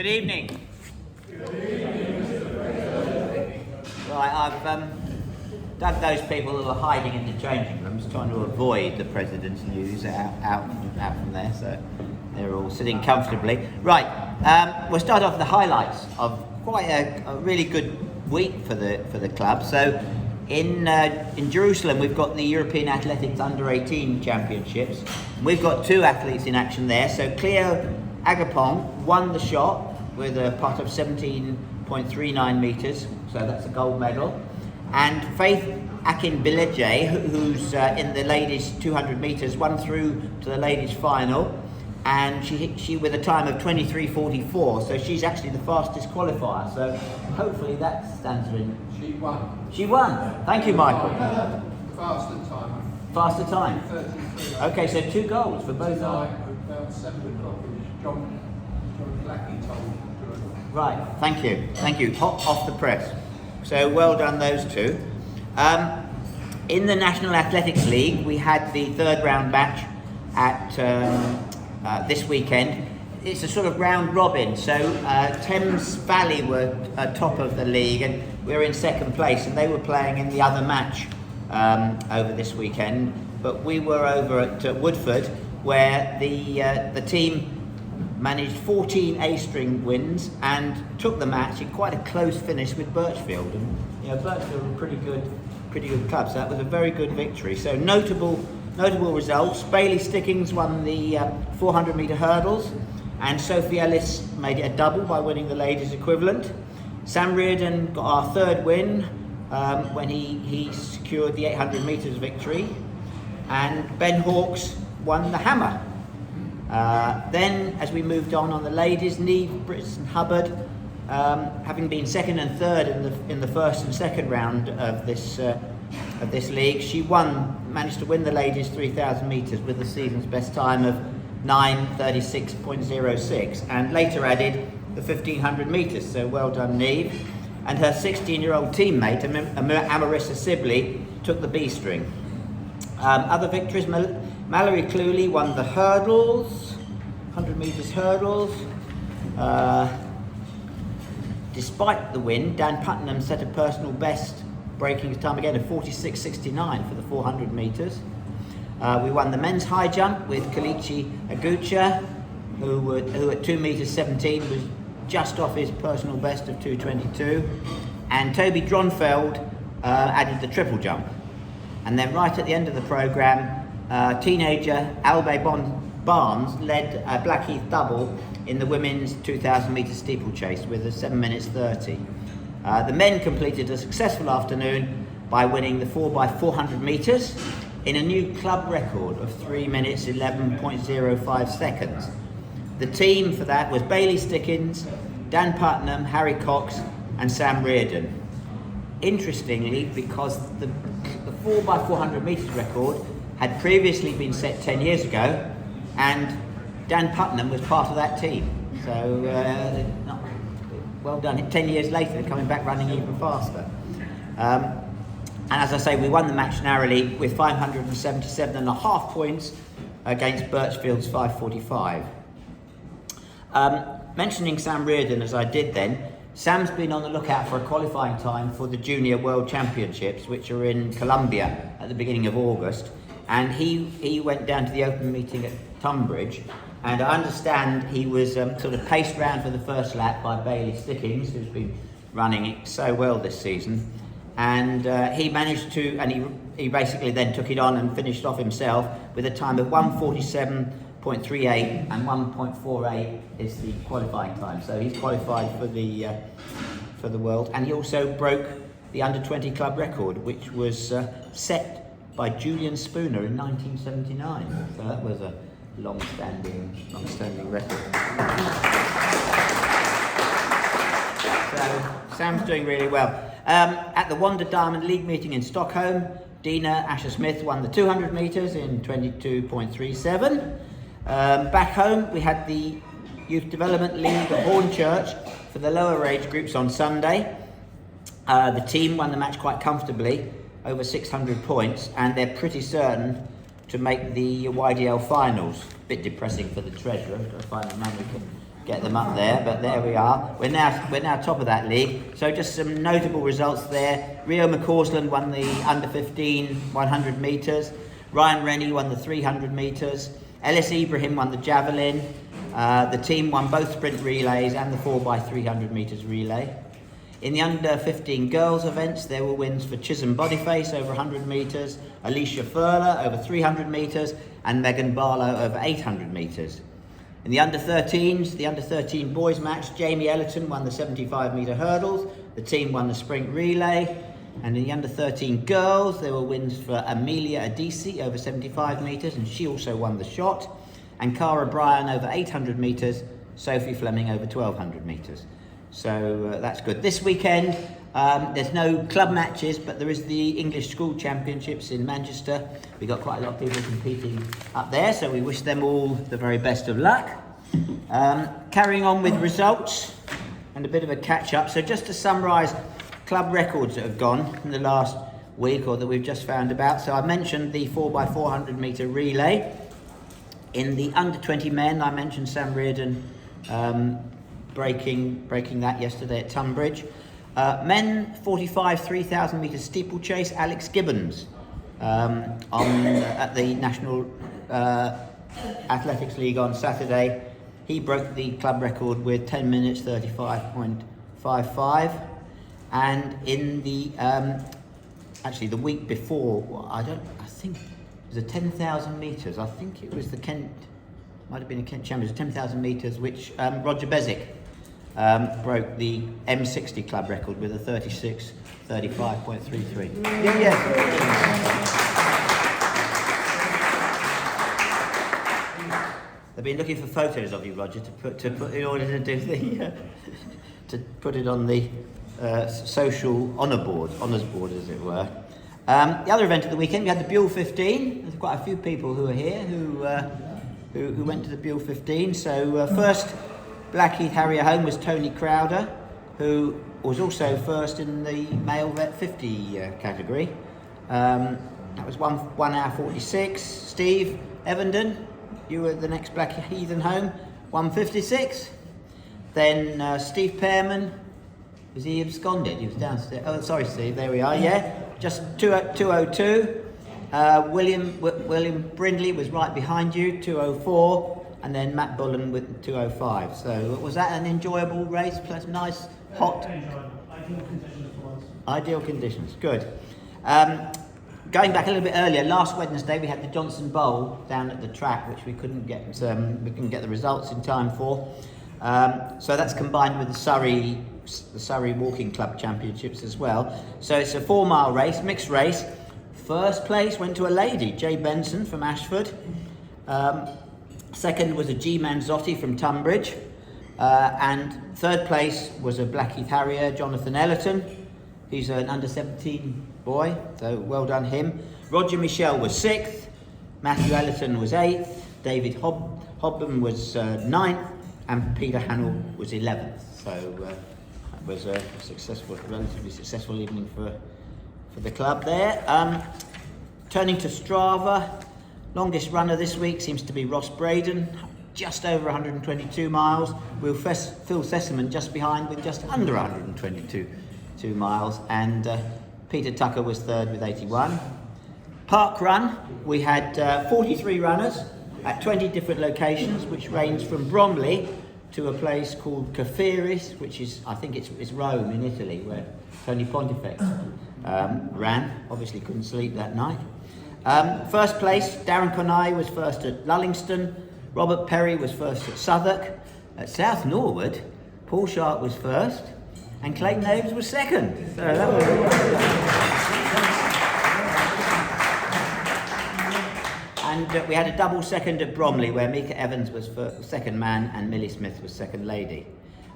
evening. Good evening, Mr. President. Right, I've dug those people who are hiding in the changing rooms, trying to avoid the President's news out from there, so they're all sitting comfortably. Right, we'll start off with the highlights of quite a really good week for the club. So in Jerusalem, we've got the European Athletics Under-18 Championships. We've got two athletes in action there. So Cleo Agapong won the shot with a putt of 17.39 metres, so that's a gold medal. And Faith Akinbileje, who's in the ladies 200 metres, won through to the ladies final, and she with a time of 23.44, so she's actually the fastest qualifier, so hopefully that stands her in. She won. She won. Thank you, Michael. Faster time. Faster time. 33. Okay, so 2 goals for both. Tonight, about 7 o'clock, John Blackie told me. Right, thank you. Hot off the press. So well done, those two. In the National Athletics League, we had the third round match at this weekend. It's a sort of round robin, so Thames Valley were top of the league and we're in second place, and they were playing in the other match over this weekend, but we were over at Woodford, where the team managed 14 A-string wins and took the match in quite a close finish with Birchfield, and Birchfield were pretty good club, so that was a very good victory. So notable results. Bailey Stickings won the 400 metre hurdles, and Sophie Ellis made it a double by winning the ladies equivalent. Sam Reardon got our third win when he secured the 800 metres victory, and Ben Hawkes won the hammer. Then, as we moved on the ladies, Neve Britson Hubbard, having been second and third in the first and second round of this league, she managed to win the ladies 3,000 metres with the season's best time of 9:36.06, and later added the 1,500 metres. So well done, Neve. And her 16-year-old teammate, Amarissa Sibley, took the B string. Other victories. Mallory Cluley won the hurdles, 100 metres hurdles. Despite the win, Dan Putnam set a personal best, breaking his time again of 46.69 for the 400 metres. We won the men's high jump with Kalichi Agucha, who at 2 metres 17 was just off his personal best of 2:22. And Toby Dronfeld added the triple jump. And then right at the end of the programme, teenager Albe Barnes led a Blackheath double in the women's 2,000 metre steeplechase with a 7 minutes 30. The men completed a successful afternoon by winning the 4x400 metres in a new club record of 3 minutes 11.05 seconds. The team for that was Bailey Stickins, Dan Putnam, Harry Cox and Sam Reardon. Interestingly, because the 4x400 metres record had previously been set 10 years ago, and Dan Putnam was part of that team. So, well done. 10 years later, they're coming back running even faster. And as I say, we won the match narrowly with 577.5 points against Birchfield's 545. Mentioning Sam Reardon as I did then, Sam's been on the lookout for a qualifying time for the Junior World Championships, which are in Colombia at the beginning of August. And he went down to the open meeting at Tunbridge, and I understand he was sort of paced round for the first lap by Bailey Stickings, who's been running it so well this season. And he managed to, and he basically then took it on and finished off himself with a time of 1:47.38, and 1.48 is the qualifying time. So he's qualified for the world, and he also broke the under-20 club record, which was set by Julian Spooner in 1979. So that was a long-standing record. So Sam's doing really well. At the Wanda Diamond League meeting in Stockholm, Dina Asher-Smith won the 200 metres in 22.37. Back home, we had the Youth Development League at Hornchurch for the lower age groups on Sunday. The team won the match quite comfortably, over 600 points, and they're pretty certain to make the YDL finals. A bit depressing for the treasurer, got to find the money to get them up there, but there we are. We're now top of that league. So just some notable results there. Rio McCausland won the under 15 100 metres. Ryan Rennie won the 300 metres. Ellis Ibrahim won the javelin. The team won both sprint relays and the 4x300 metres relay. In the under 15 girls events, there were wins for Chisholm Boniface over 100 metres, Alicia Furler over 300 metres, and Megan Barlow over 800 metres. In the under 13s, the under 13 boys match, Jamie Ellerton won the 75 metre hurdles, the team won the sprint relay. And in the under 13 girls, there were wins for Amelia Adisi over 75 metres, and she also won the shot, and Cara Bryan over 800 metres, Sophie Fleming over 1200 metres. So that's good. This weekend, there's no club matches, but there is the English School Championships in Manchester. We've got quite a lot of people competing up there, so we wish them all the very best of luck. Carrying on with results and a bit of a catch-up. So just to summarise club records that have gone in the last week or that we've just found about. So I mentioned the 4x400 metre relay. In the under 20 men, I mentioned Sam Reardon breaking that yesterday at Tunbridge. Men 45 3,000 metre steeplechase, Alex Gibbons at the National Athletics League on Saturday. He broke the club record with 10 minutes 35.55. And in the actually the week before, I think it was a 10,000 metres. I think it was the Kent, might have been a Kent Champions, 10,000 metres, which Roger Bezic broke the M60 club record with a 36:35.33. Yeah. They've been looking for photos of you, Roger, to put in order to do the to put it on the social honours board, as it were. The other event of the weekend, we had the Buell 15. There's quite a few people who are here who went to the Buell 15. So first Blackheath Harrier home was Tony Crowder, who was also first in the male vet 50 category. That was 1 hour 46. Steve Evenden, you were the next Blackheathen home, 1:56. Then Steve Pearman. Was he absconded? He was downstairs. Oh, sorry, Steve. There we are. Yeah, just 2:02. William Brindley was right behind you, 2:04, and then Matt Bullen with 2:05. So was that an enjoyable race? Plus, nice, hot. Ideal conditions for us. Ideal conditions. Good. Going back a little bit earlier, last Wednesday we had the Johnson Bowl down at the track, which we couldn't get the results in time for. So that's combined with the Surrey Walking Club Championships as well. So it's a 4-mile race, mixed race. First place went to a lady, Jay Benson from Ashford. Second was a G Manzotti from Tunbridge. And third place was a Blackheath Harrier, Jonathan Ellerton. He's an under 17 boy, so well done him. Roger Michel was 6th. Matthew Ellerton was 8th. David Hobben was 9th. And Peter Hannell was 11th. So that was a relatively successful evening for the club there. Turning to Strava, longest runner this week seems to be Ross Braden, just over 122 miles. Phil Sessamon just behind with just under 122 miles. And Peter Tucker was 3rd with 81. Park run, we had 43 runners at 20 different locations, which range from Bromley to a place called Cafiris, which is, I think it's Rome in Italy, where Tony Pontifex ran. Obviously couldn't sleep that night. First place, Darren Conai was first at Lullingston. Robert Perry was first at Southwark. At South Norwood, Paul Sharp was first, and Clayton Ames was second. So that was And we had a double second at Bromley, where Mika Evans was second man and Millie Smith was second lady.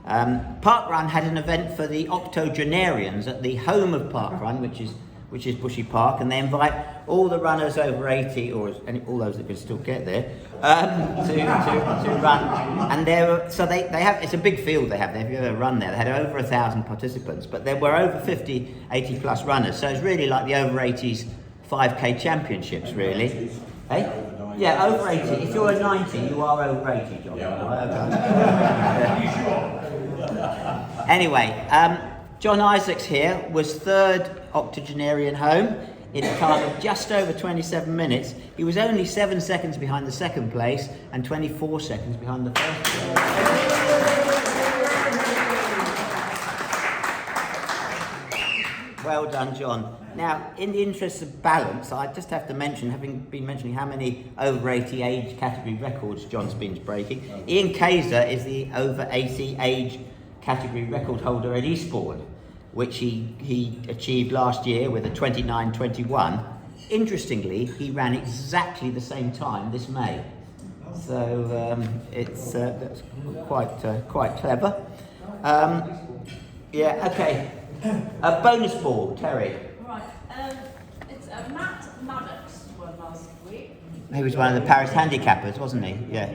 Parkrun had an event for the octogenarians at the home of Parkrun, which is Bushy Park, and they invite all the runners over 80, or all those that can still get there, to run. And it's a big field they have there. If you ever run there, they had over 1,000 participants, but there were over 50, 80 plus runners. So it's really like the over 80s 5k championships, really. Hey? Yeah, over 80. If you're a 90, you are over 80, John. Anyway, John Isaacs here was third octogenarian home in a time of just over 27 minutes. He was only 7 seconds behind the second place and 24 seconds behind the first place. Well done, John. Now, in the interest of balance, I just have to mention, having been mentioning how many over 80 age category records John's been breaking, Ian Kaiser is the over 80 age category record holder at Eastbourne, which he achieved last year with a 29:21. Interestingly, he ran exactly the same time this May. So that's quite clever. Yeah, okay. A bonus ball, Terry. Right, it's Matt Maddox won last week. He was one of the Paris handicappers, wasn't he? Yeah.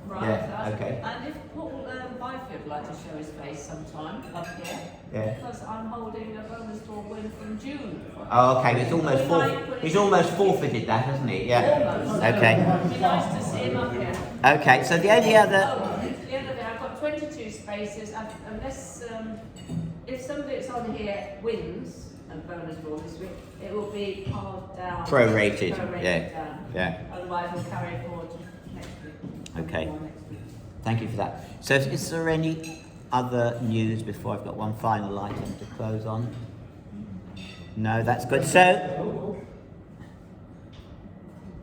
Right, Yeah, okay. And if Paul Byfield would like to show his face sometime up here, Yeah. because I'm holding a bonus ball win from June. Oh, okay, he's almost forfeited that, hasn't he? Yeah. Almost. Okay. It'd be nice to see him up here. Okay, so the only other... Oh, to the end of it, I've got 22 spaces, unless if somebody that's on here wins a bonus ball this week, it will be passed down. Prorated, yeah. Down. Yeah. Otherwise, we'll carry it forward to next week. Okay. Thank you for that. So is there any other news before I've got one final item to close on? No, that's good. So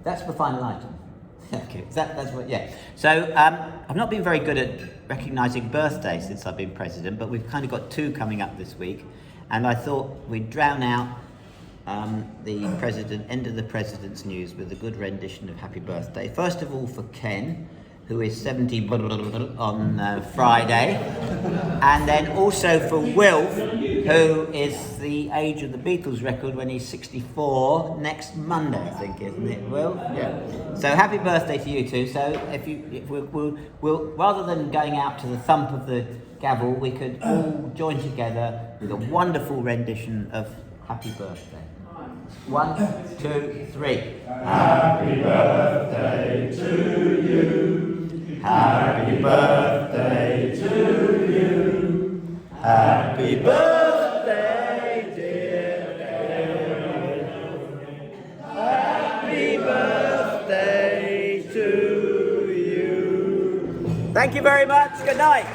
that's the final item. Okay, that's what, yeah. So I've not been very good at recognising birthdays since I've been president, but we've kind of got two coming up this week, and I thought we'd drown out the end of the president's news with a good rendition of Happy Birthday. First of all, for Ken, who is 70 on Friday, and then also for Wilf, who is the age of the Beatles record when he's 64 next Monday, I think, isn't it, Will? Yeah. So happy birthday to you two. So if we'll rather than going out to the thump of the gavel, we could all join together with a wonderful rendition of Happy Birthday. 1, 2, 3. Happy birthday to you. Happy birthday to you. Happy birthday, dear David. Happy birthday to you. Thank you very much. Good night.